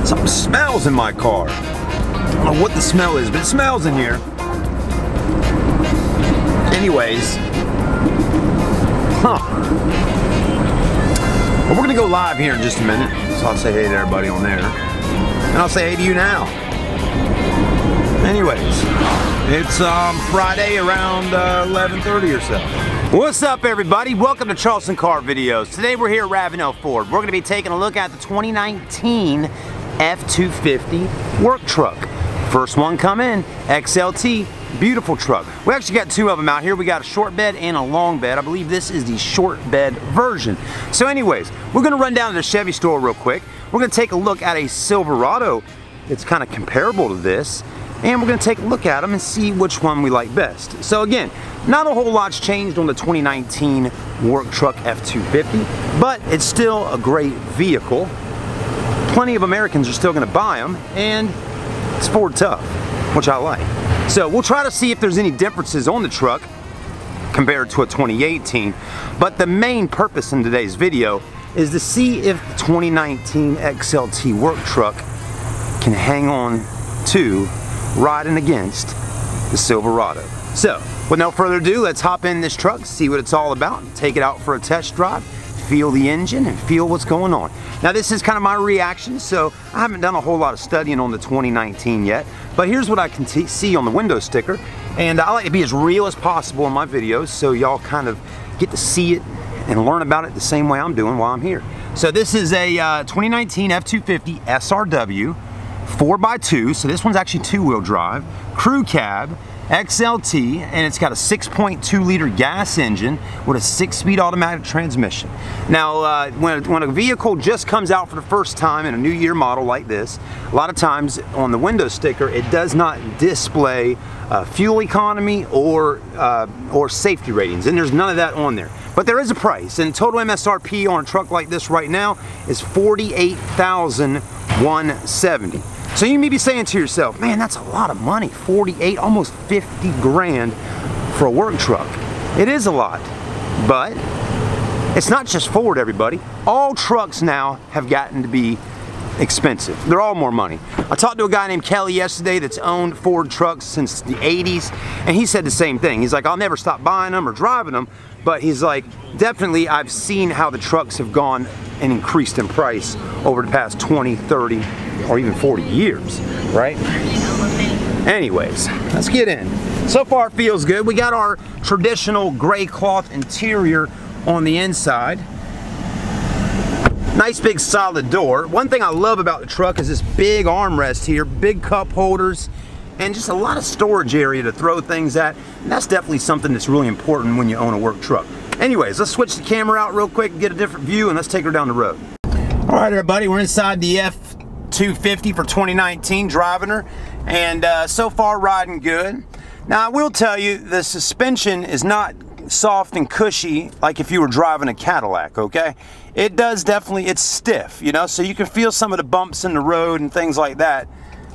Something smells in my car. I don't know what the smell is, but it smells in here. Anyways, well, we're gonna go live here in just a minute. So I'll say hey to everybody on there. And I'll say hey to you now. Anyways, it's Friday around 11:30 or so. What's up, everybody? Welcome to Charleston Car Videos. Today we're here at Ravenel Ford. We're going to be taking a look at the 2019 F250 work truck. First one come in, XLT, beautiful truck. We actually got two of them out here. We got a short bed and a long bed. I believe this is the short bed version. So anyways, we're going to run down to the Chevy store real quick. We're going to take a look at a Silverado. It's kind of comparable to this. And we're going to take a look at them and see which one we like best. So again, not a whole lot's changed on the 2019 work truck F250, but it's still a great vehicle. Plenty of Americans are still going to buy them, and it's Ford tough, which I like. So we'll try to see if there's any differences on the truck compared to a 2018, but the main purpose in today's video is to see if the 2019 XLT work truck can hang on to riding against the Silverado. So, with no further ado, let's hop in this truck, see what it's all about, take it out for a test drive, feel the engine, and feel what's going on. Now, this is kind of my reaction, so I haven't done a whole lot of studying on the 2019 yet, but here's what I can see on the window sticker, and I like to be as real as possible in my videos, so y'all kind of get to see it and learn about it the same way I'm doing while I'm here. So this is a 2019 F250 SRW, 4x2, so this one's actually two-wheel drive, crew cab, XLT, and it's got a 6.2 liter gas engine with a 6-speed automatic transmission. Now, when a vehicle just comes out for the first time in a new year model like this, a lot of times on the window sticker, it does not display fuel economy or safety ratings, and there's none of that on there. But there is a price, and total MSRP on a truck like this right now is $48,170. So you may be saying to yourself, man, that's a lot of money, 48, almost 50 grand for a work truck. It is a lot, but it's not just Ford, everybody. All trucks now have gotten to be expensive. They're all more money. I talked to a guy named Kelly yesterday that's owned Ford trucks since the 80s, and he said the same thing. He's like, I'll never stop buying them or driving them, but he's like, definitely I've seen how the trucks have gone and increased in price over the past 20, 30, or even 40 years, right? Anyways, let's get in. So far it feels good. We got our traditional gray cloth interior on the inside. Nice big solid door. One thing I love about the truck is this big armrest here, big cup holders, and just a lot of storage area to throw things at. And that's definitely something that's really important when you own a work truck. Anyways, let's switch the camera out real quick and get a different view, and let's take her down the road. All right, everybody, we're inside the F250 for 2019, driving her, and so far riding good. Now, I will tell you, the suspension is not soft and cushy like if you were driving a Cadillac, okay? It does definitely, it's stiff, you know, so you can feel some of the bumps in the road and things like that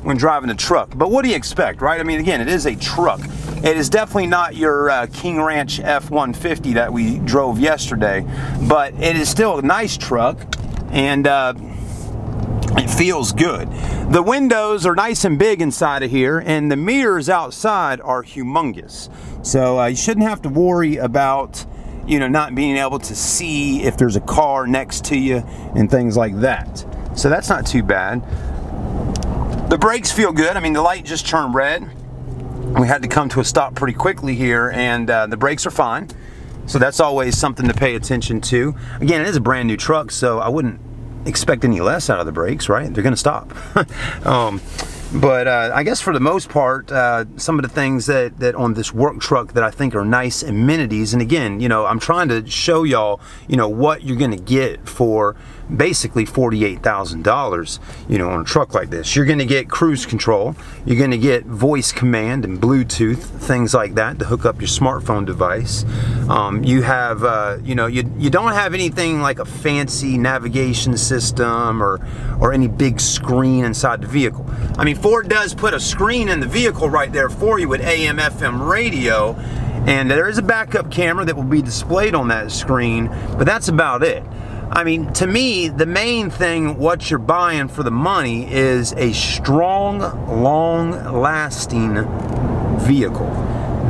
when driving a truck. But what do you expect, right? I mean, again, it is a truck. It is definitely not your King Ranch F150 that we drove yesterday, but it is still a nice truck, and it feels good. The windows are nice and big inside of here, and the mirrors outside are humongous. So you shouldn't have to worry about, you know, not being able to see if there's a car next to you and things like that. So that's not too bad. The brakes feel good. I mean, the light just turned red. We had to come to a stop pretty quickly here, and the brakes are fine. So that's always something to pay attention to. Again, it is a brand new truck, so I wouldn't expect any less out of the brakes, right? They're gonna stop. But I guess for the most part, some of the things that on this work truck that I think are nice amenities, and again, you know, I'm trying to show y'all, you know, what you're gonna get for basically $48,000, you know, on a truck like this. You're gonna get cruise control, you're gonna get voice command and Bluetooth, things like that to hook up your smartphone device. You have, you know, you don't have anything like a fancy navigation system or any big screen inside the vehicle. I mean, Ford does put a screen in the vehicle right there for you with AM, FM radio, and there is a backup camera that will be displayed on that screen, but that's about it. I mean, to me, the main thing, what you're buying for the money, is a strong, long-lasting vehicle.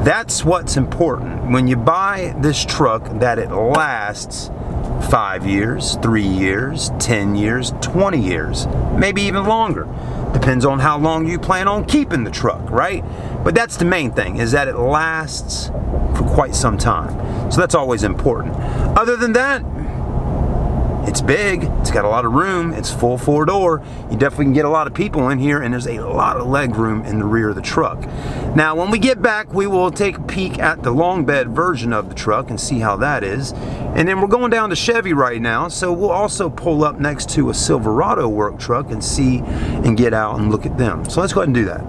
That's what's important. When you buy this truck, that it lasts 5 years, 3 years, 10 years, 20 years, maybe even longer. Depends on how long you plan on keeping the truck, right? But that's the main thing, is that it lasts for quite some time. So that's always important. Other than that, it's big, it's got a lot of room, it's full 4-door. You definitely can get a lot of people in here, and there's a lot of leg room in the rear of the truck. Now, when we get back, we will take a peek at the long bed version of the truck and see how that is. And then we're going down to Chevy right now, so we'll also pull up next to a Silverado work truck and see and get out and look at them. So let's go ahead and do that.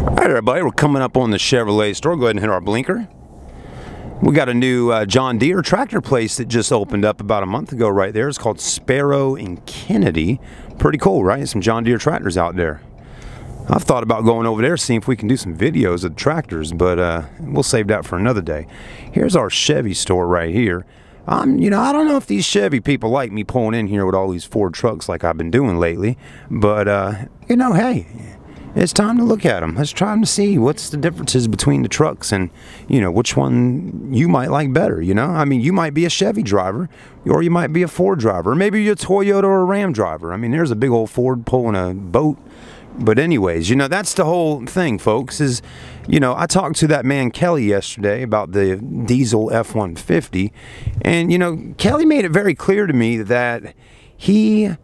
All right, everybody, we're coming up on the Chevrolet store. Go ahead and hit our blinker. We got a new John Deere tractor place that just opened up about a month ago right there. It's called Sparrow and Kennedy. Pretty cool, right? Some John Deere tractors out there. I've thought about going over there, seeing if we can do some videos of the tractors, but we'll save that for another day. Here's our Chevy store right here. You know, I don't know if these Chevy people like me pulling in here with all these Ford trucks like I've been doing lately, but you know, hey, it's time to look at them. Let's try to see what's the differences between the trucks and, you know, which one you might like better, you know? I mean, you might be a Chevy driver, or you might be a Ford driver, or maybe you're a Toyota or a Ram driver. I mean, there's a big old Ford pulling a boat. But anyways, you know, that's the whole thing, folks, is, you know, I talked to that man Kelly yesterday about the diesel F-150, and, you know, Kelly made it very clear to me that he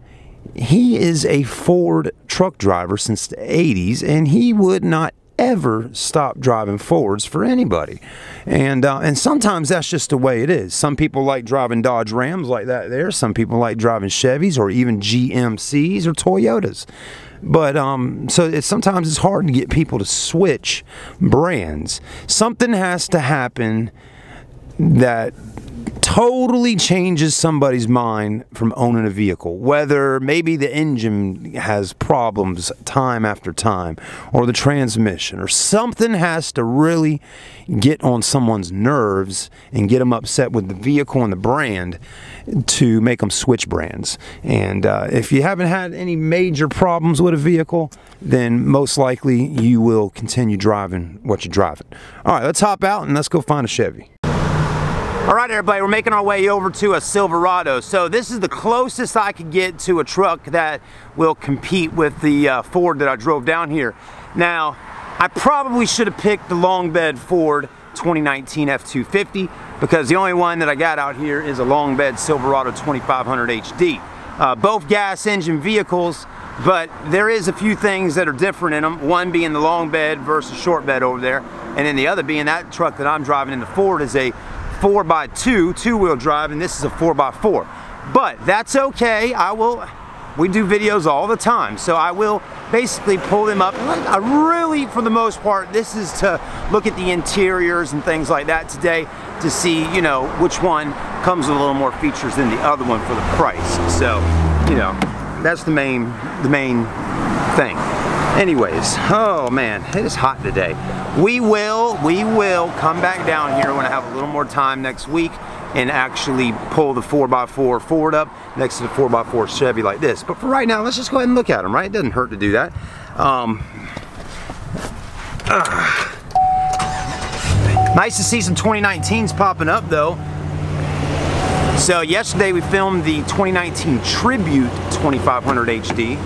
is a Ford truck driver since the 80s, and he would not ever stop driving Fords for anybody. And sometimes that's just the way it is. Some people like driving Dodge Rams like that there. Some people like driving Chevys or even GMCs or Toyotas. But so sometimes it's hard to get people to switch brands. Something has to happen that totally changes somebody's mind from owning a vehicle, whether maybe the engine has problems time after time, or the transmission, or something has to really get on someone's nerves and get them upset with the vehicle and the brand to make them switch brands. And if you haven't had any major problems with a vehicle, then most likely you will continue driving what you're driving. All right, let's hop out and let's go find a Chevy. All right, everybody, we're making our way over to a Silverado. So this is the closest I could get to a truck that will compete with the Ford that I drove down here. Now, I probably should have picked the long bed Ford 2019 F250 because the only one that I got out here is a long bed Silverado 2500 HD. Both gas engine vehicles, but there is a few things that are different in them. One being the long bed versus short bed over there, and then the other being that truck that I'm driving in the Ford is a 4x2 two-wheel drive, and this is a 4x4. But that's okay. We do videos all the time, so I will basically pull them up. I really, for the most part, this is to look at the interiors and things like that today to see, you know, which one comes with a little more features than the other one for the price. So, you know, that's the main thing. Anyways, oh man, it is hot today. We will come back down here when I have a little more time next week and actually pull the 4x4 Ford up next to the 4x4 Chevy like this. But for right now, let's just go ahead and look at them, right? It doesn't hurt to do that. Nice to see some 2019s popping up though. So yesterday we filmed the 2019 Tribute 2500 HD.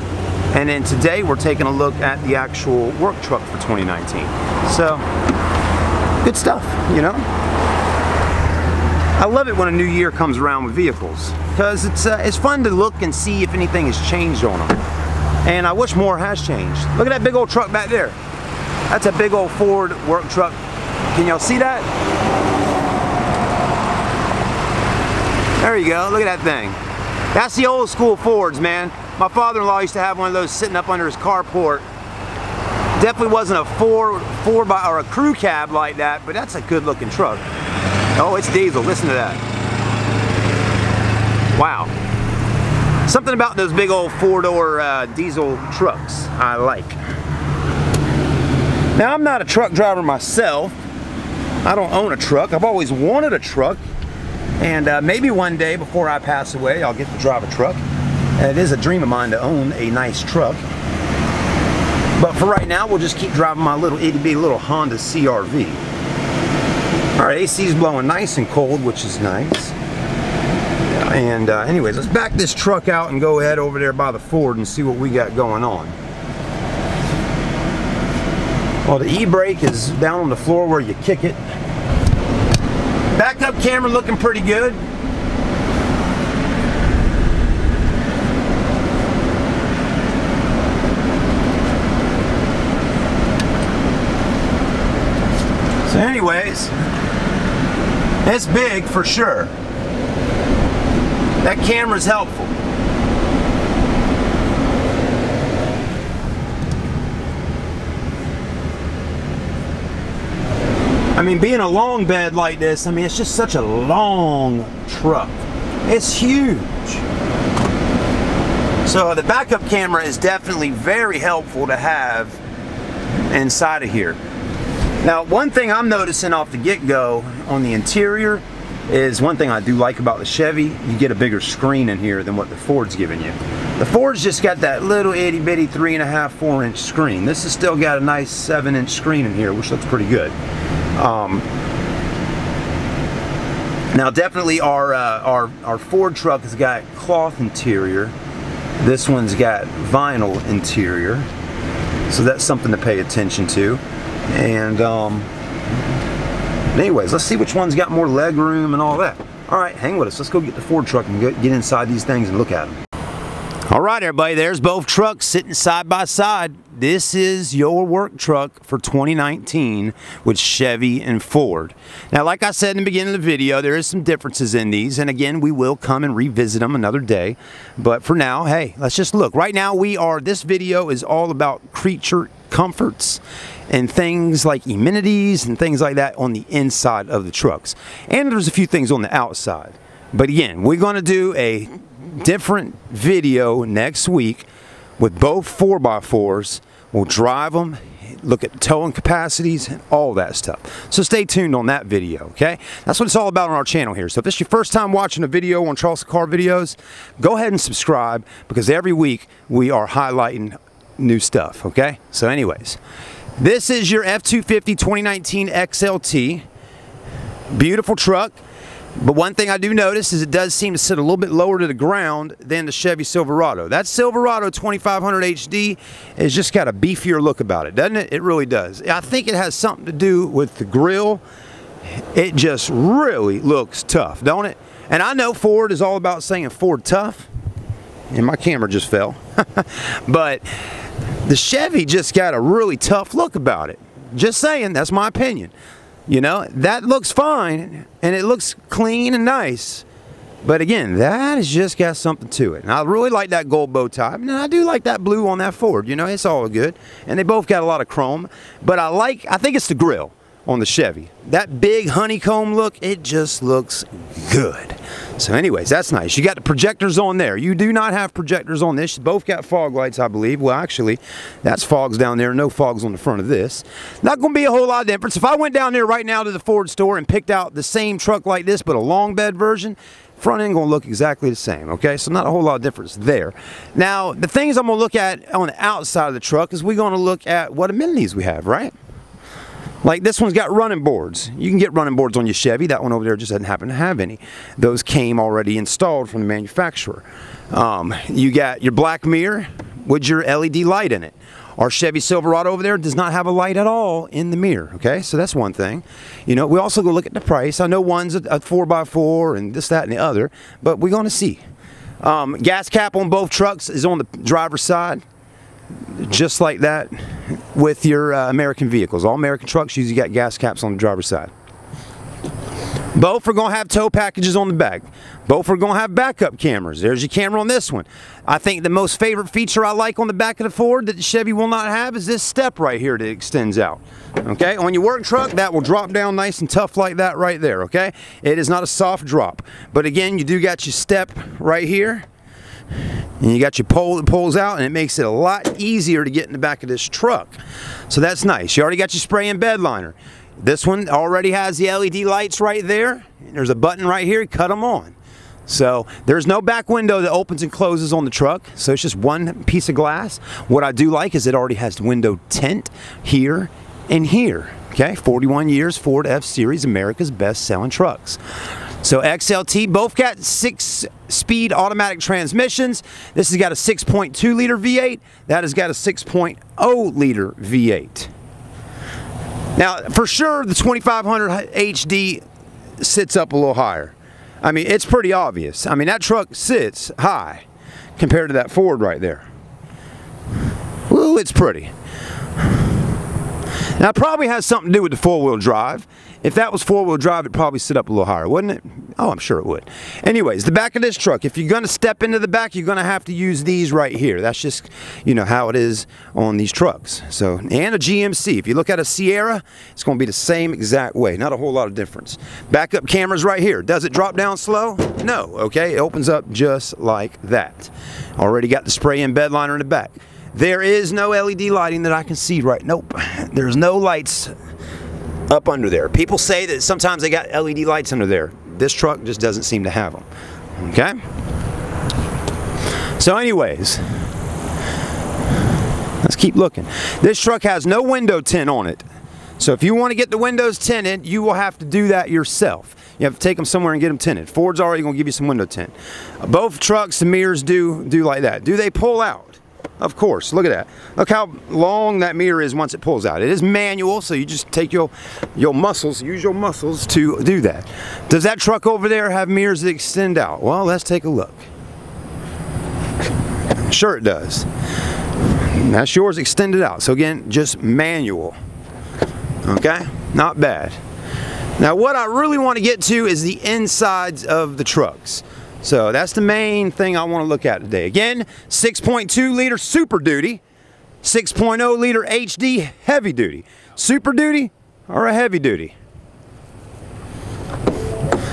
And then today we're taking a look at the actual work truck for 2019. So, good stuff, you know? I love it when a new year comes around with vehicles because it's fun to look and see if anything has changed on them. And I wish more has changed. Look at that big old truck back there. That's a big old Ford work truck. Can y'all see that? There you go, look at that thing. That's the old school Fords, man. My father-in-law used to have one of those sitting up under his carport. Definitely wasn't a four by or a crew cab like that, but that's a good looking truck. Oh, it's diesel, listen to that. Wow. Something about those big old four-door diesel trucks I like. Now, I'm not a truck driver myself. I don't own a truck. I've always wanted a truck. And maybe one day before I pass away, I'll get to drive a truck. And it is a dream of mine to own a nice truck. But for right now, we'll just keep driving my little itty-bitty little Honda CR-V. All right, AC's blowing nice and cold, which is nice. And anyways, let's back this truck out and go ahead over there by the Ford and see what we got going on. Well, the e-brake is down on the floor where you kick it. Backup camera looking pretty good. So anyways, it's big for sure. That camera's helpful. I mean, being a long bed like this, I mean, it's just such a long truck. It's huge. So the backup camera is definitely very helpful to have inside of here. Now, one thing I'm noticing off the get-go on the interior is one thing I do like about the Chevy, you get a bigger screen in here than what the Ford's giving you. The Ford's just got that little itty-bitty 3.5, 4-inch screen. This has still got a nice 7-inch screen in here, which looks pretty good. Now definitely our Ford truck has got cloth interior. This one's got vinyl interior, so that's something to pay attention to. And anyways, let's see which one's got more leg room and all that. All right, hang with us. Let's go get the Ford truck and get inside these things and look at them. All right, everybody, there's both trucks sitting side by side. This is your work truck for 2019 with Chevy and Ford. Now, like I said in the beginning of the video, there is some differences in these. And again, we will come and revisit them another day. But for now, hey, let's just look. Right now, this video is all about creature comforts and things like amenities and things like that on the inside of the trucks. And there's a few things on the outside. But again, we're going to do a different video next week with both 4x4s. We'll drive them, look at towing capacities and all that stuff. So stay tuned on that video, okay? That's what it's all about on our channel here. So if this is your first time watching a video on Charleston Car videos, go ahead and subscribe, because every week we are highlighting new stuff, okay? So anyways, this is your F250 2019 XLT. Beautiful truck. But one thing I do notice is it does seem to sit a little bit lower to the ground than the Chevy Silverado. That Silverado 2500HD has just got a beefier look about it, doesn't it? It really does. I think it has something to do with the grille. It just really looks tough, don't it? And I know Ford is all about saying Ford tough. And my camera just fell. But the Chevy just got a really tough look about it. Just saying, that's my opinion. You know, that looks fine, and it looks clean and nice. But again, that has just got something to it. And I really like that gold bow tie. And I do like that blue on that Ford. You know, it's all good. And they both got a lot of chrome. But I think it's the grille on the Chevy. That big honeycomb look, it just looks good. So anyways, that's nice. You got the projectors on there. You do not have projectors on this. You both got fog lights, I believe. Well, actually, that's fogs down there. No fogs on the front of this. Not going to be a whole lot of difference. If I went down there right now to the Ford store and picked out the same truck like this, but a long bed version, front end going to look exactly the same, okay? So not a whole lot of difference there. Now, the things I'm going to look at on the outside of the truck is we're going to look at what amenities we have, right? Like this one's got running boards. You can get running boards on your Chevy. That one over there just doesn't happen to have any. Those came already installed from the manufacturer. You got your black mirror with your LED light in it. Our Chevy Silverado over there does not have a light at all in the mirror, okay? So that's one thing. You know, we also go look at the price. I know one's a 4x4 and this, that, and the other, but we're going to see. Gas cap on both trucks is on the driver's side. just like that with your American vehicles. All American trucks usually got gas caps on the driver's side. Both are going to have tow packages on the back. Both are going to have backup cameras. There's your camera on this one. I think the most favorite feature I like on the back of the Ford that the Chevy will not have is this step right here that extends out. Okay, on your work truck, that will drop down nice and tough like that right there, okay? It is not a soft drop. But again, you do got your step right here. And you got your pole that pulls out, and it makes it a lot easier to get in the back of this truck. So that's nice. You already got your spray and bed liner. This one already has the LED lights right there. There's a button right here, cut them on. So there's no back window that opens and closes on the truck, so it's just one piece of glass. What I do like is it already has the window tint here and here. Okay, 41 years, Ford F-Series, America's best-selling trucks. So XLT, both got 6-speed automatic transmissions. This has got a 6.2 liter V8. That has got a 6.0 liter V8. Now, for sure, the 2500 HD sits up a little higher. I mean, it's pretty obvious. I mean, that truck sits high compared to that Ford right there. Ooh, it's pretty. Now, it probably has something to do with the four-wheel drive. If that was four-wheel drive, it'd probably sit up a little higher, wouldn't it? Oh, I'm sure it would. Anyways, the back of this truck, if you're going to step into the back, you're going to have to use these right here. That's just, you know, how it is on these trucks. So, and a GMC. If you look at a Sierra, it's going to be the same exact way. Not a whole lot of difference. Backup cameras right here. Does it drop down slow? No, okay? It opens up just like that. Already got the spray and bed liner in the back. There is no LED lighting that I can see right. Nope. There's no lights up under there. People say that sometimes they got LED lights under there. This truck just doesn't seem to have them. Okay? So anyways, let's keep looking. This truck has no window tint on it. So if you want to get the windows tinted, you will have to do that yourself. You have to take them somewhere and get them tinted. Ford's already going to give you some window tint. Both trucks, the mirrors do like that. Do they pull out? Of course, look at that. Look how long that mirror is once it pulls out. It is manual, so you just take your muscles, use your muscles to do that. Does that truck over there have mirrors that extend out? Well, let's take a look. Sure it does. That's yours extended out. So again, just manual. Okay? Not bad. Now what I really want to get to is the insides of the trucks. So that's the main thing I want to look at today. Again, 6.2 liter Super Duty, 6.0 liter HD Heavy Duty. Super Duty or a Heavy Duty?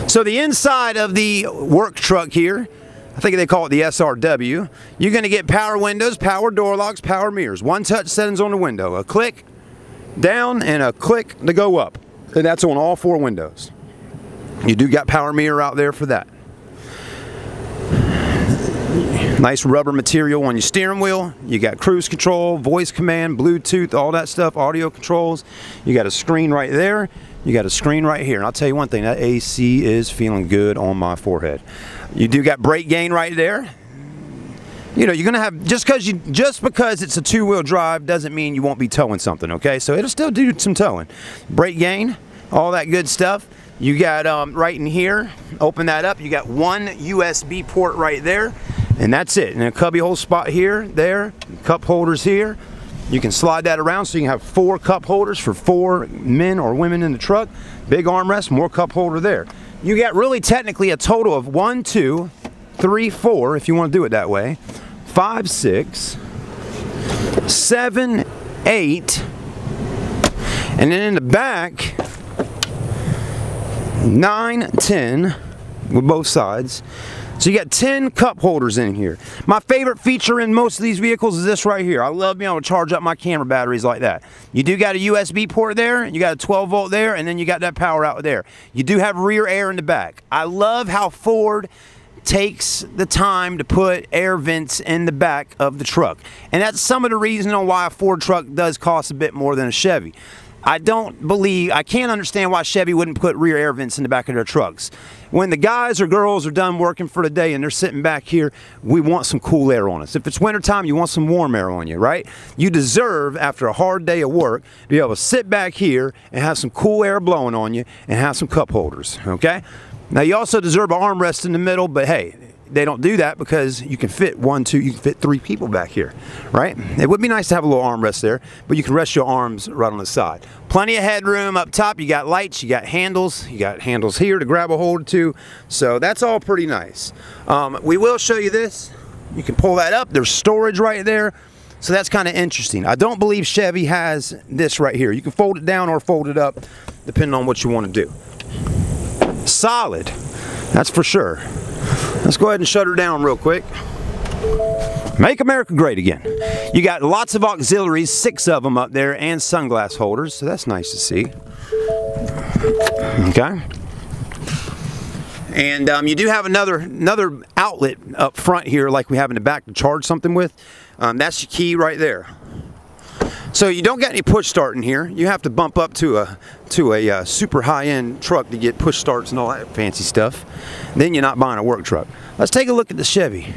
So the inside of the work truck here, I think they call it the SRW, you're going to get power windows, power door locks, power mirrors. One touch settings on the window. A click down and a click to go up. And that's on all four windows. You do got power mirror out there for that. Nice rubber material on your steering wheel. You got cruise control, voice command, Bluetooth, all that stuff, audio controls. You got a screen right there. You got a screen right here. And I'll tell you one thing, that AC is feeling good on my forehead. You do got brake gain right there. You know, you're gonna have, just because it's a two-wheel drive doesn't mean you won't be towing something, okay? So it'll still do some towing. Brake gain, all that good stuff. You got right in here, open that up, you got one USB port right there, and that's it. And a cubby hole spot here, there, cup holders here. You can slide that around so you can have 4 cup holders for 4 men or women in the truck. Big armrest, more cup holder there. You got really technically a total of 1, 2, 3, 4, if you want to do it that way, 5, 6, 7, 8, and then in the back, 9, 10 with both sides. So you got 10 cup holders in here. My favorite feature in most of these vehicles is this right here. I love being able to charge up my camera batteries like that. You do got a USB port there, you got a 12 volt there, and then you got that power out there. You do have rear air in the back. I love how Ford takes the time to put air vents in the back of the truck. And that's some of the reason on why a Ford truck does cost a bit more than a Chevy. I can't understand why Chevy wouldn't put rear air vents in the back of their trucks. When the guys or girls are done working for the day and they're sitting back here, we want some cool air on us. If it's wintertime, you want some warm air on you, right? You deserve, after a hard day of work, to be able to sit back here and have some cool air blowing on you and have some cup holders, okay? Now, you also deserve an armrest in the middle, but hey, they don't do that because you can fit you can fit 3 people back here, right? It would be nice to have a little armrest there, but you can rest your arms right on the side. Plenty of headroom up top. You got lights, you got handles here to grab a hold to, so that's all pretty nice. We will show you this. You can pull that up. There's storage right there. So that's kind of interesting. I don't believe Chevy has this right here. You can fold it down or fold it up, depending on what you want to do. Solid, that's for sure. Let's go ahead and shut her down real quick. Make America great again. You got lots of auxiliaries, 6 of them up there, and sunglass holders, so that's nice to see. Okay. And you do have another outlet up front here, like we have in the back to charge something with. That's your key right there. So you don't get any push start in here. You have to bump up to a super high-end truck to get push starts and all that fancy stuff. Then you're not buying a work truck. Let's take a look at the Chevy.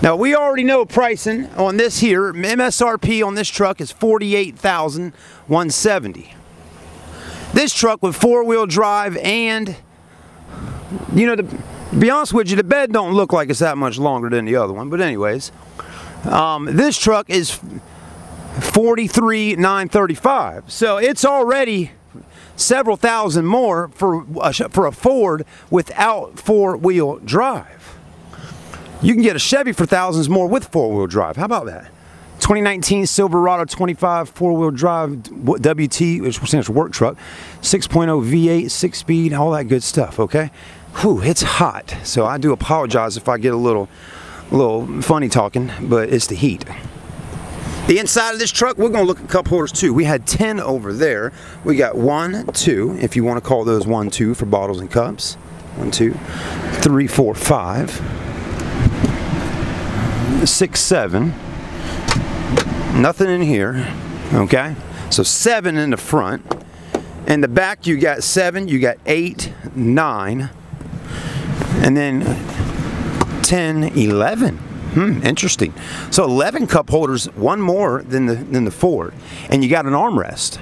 Now we already know pricing on this here. MSRP on this truck is $48,170. This truck with 4-wheel drive and, you know, to be honest with you, the bed don't look like it's that much longer than the other one. But anyways, this truck is $43,935. So it's already several thousand more for a Ford without 4-wheel drive. You can get a Chevy for thousands more with 4-wheel drive. How about that? 2019 Silverado 25 4-wheel drive WT, which stands for work truck, 6.0 V8, 6-speed, all that good stuff, okay? Whew, it's hot, so I do apologize if I get a little funny talking, but it's the heat. The inside of this truck, we're going to look at cup holders too. We had 10 over there. We got 1, 2, if you want to call those 1, 2 for bottles and cups. 1, 2, 3, 4, 5, 6, 7. Nothing in here, okay? So 7 in the front. In the back, you got 7, you got 8, 9, and then 10, 11. Interesting. So 11 cup holders, one more than the Ford, and you got an armrest.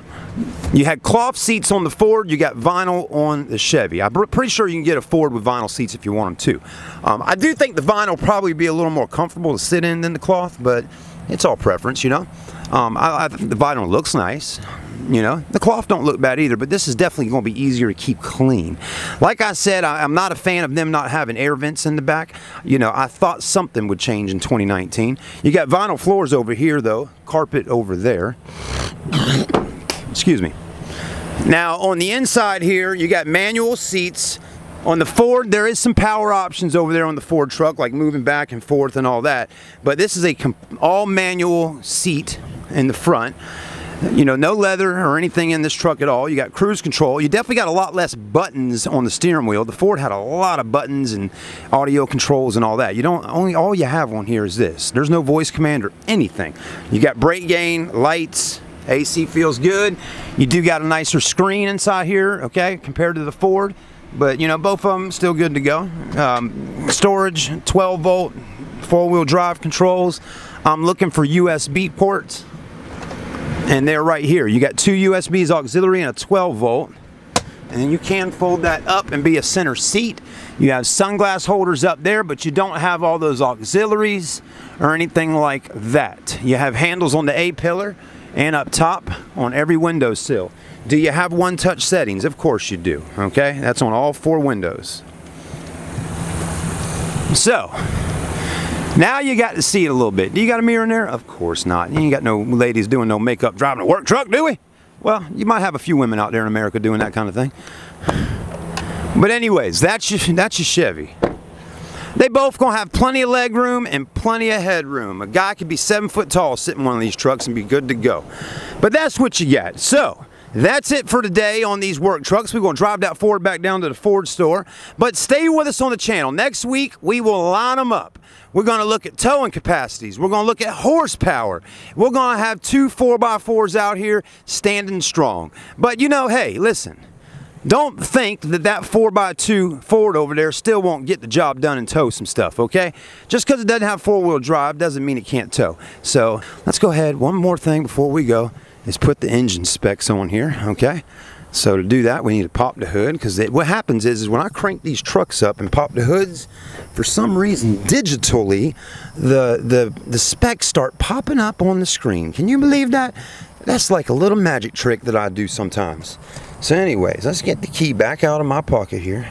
You had cloth seats on the Ford, you got vinyl on the Chevy. I'm pretty sure you can get a Ford with vinyl seats if you want them to. I do think the vinyl will probably be a little more comfortable to sit in than the cloth, but it's all preference, you know. I think the vinyl looks nice. You know, the cloth don't look bad either, but this is definitely going to be easier to keep clean. Like I said, I'm not a fan of them not having air vents in the back. You know, I thought something would change in 2019. You got vinyl floors over here, though. Carpet over there. Excuse me. Now, on the inside here, you got manual seats. On the Ford, there is some power options over there on the Ford truck, like moving back and forth and all that. But this is a all manual seat in the front. You know, no leather or anything in this truck at all. You got cruise control. You definitely got a lot less buttons on the steering wheel. The Ford had a lot of buttons and audio controls and all that. You don't, all you have on here is this. There's no voice command or anything. You got brake gain, lights, AC feels good. You do got a nicer screen inside here, okay, compared to the Ford. But, you know, both of them still good to go. Storage, 12-volt, 4-wheel drive controls. I'm looking for USB ports. And they're right here. You got 2 USBs auxiliary and a 12-volt. And then you can fold that up and be a center seat. You have sunglass holders up there, but you don't have all those auxiliaries or anything like that. You have handles on the A-pillar and up top on every windowsill. Do you have one-touch settings? Of course you do, okay? That's on all 4 windows. So, now you got to see it a little bit. Do you got a mirror in there? Of course not. You ain't got no ladies doing no makeup driving a work truck, do we? Well, you might have a few women out there in America doing that kind of thing. But anyways, that's your Chevy. They both gonna have plenty of leg room and plenty of headroom. A guy could be 7 foot tall sitting in one of these trucks and be good to go. But that's what you got. So, that's it for today on these work trucks. We're going to drive that Ford back down to the Ford store. But stay with us on the channel. Next week, we will line them up. We're going to look at towing capacities. We're going to look at horsepower. We're going to have 2 4x4s out here standing strong. But, you know, hey, listen. Don't think that 4x2 Ford over there still won't get the job done and tow some stuff, okay? Just because it doesn't have 4-wheel drive doesn't mean it can't tow. So, let's go ahead. One more thing before we go. Is put the engine specs on here, okay? So to do that, we need to pop the hood, because what happens is when I crank these trucks up and pop the hoods, for some reason digitally the specs start popping up on the screen. Can you believe that? That's like a little magic trick that I do sometimes. So anyways, let's get the key back out of my pocket here,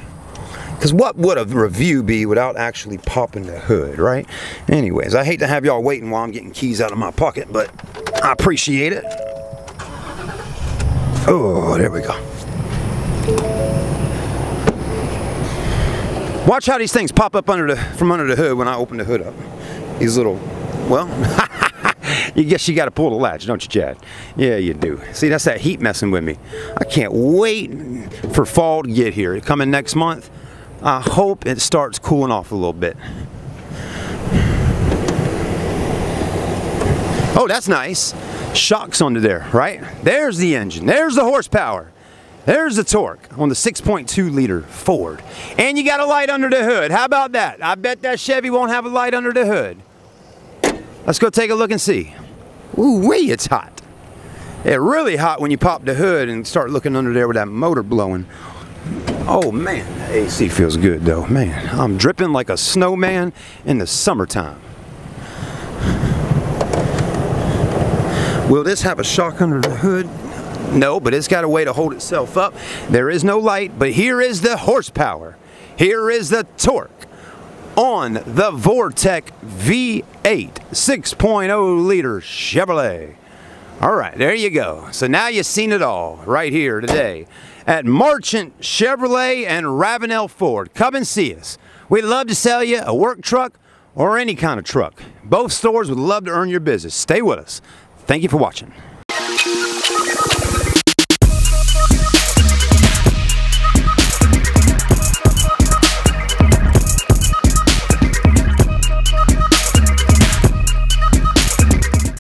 because what would a review be without actually popping the hood, right? Anyways, I hate to have y'all waiting while I'm getting keys out of my pocket, but I appreciate it. Oh, there we go. Watch how these things pop up from under the hood when I open the hood up. These little, well, you guess you got to pull the latch, don't you, Chad? Yeah, you do. See, that's that heat messing with me. I can't wait for fall to get here. It's coming next month. I hope it starts cooling off a little bit. Oh, that's nice. Shocks under there, right? There's the engine. There's the horsepower. There's the torque on the 6.2 liter Ford. And you got a light under the hood. How about that? I bet that Chevy won't have a light under the hood. Let's go take a look and see. Ooh wee, it's hot. It's really hot when you pop the hood and start looking under there with that motor blowing. Oh man, the AC feels good though. Man, I'm dripping like a snowman in the summertime. Will this have a shock under the hood? No, but it's got a way to hold itself up. There is no light, but here is the horsepower. Here is the torque on the Vortec V8 6.0 liter Chevrolet. All right, there you go. So now you've seen it all right here today at Marchant Chevrolet and Ravenel Ford. Come and see us. We'd love to sell you a work truck or any kind of truck. Both stores would love to earn your business. Stay with us. Thank you for watching.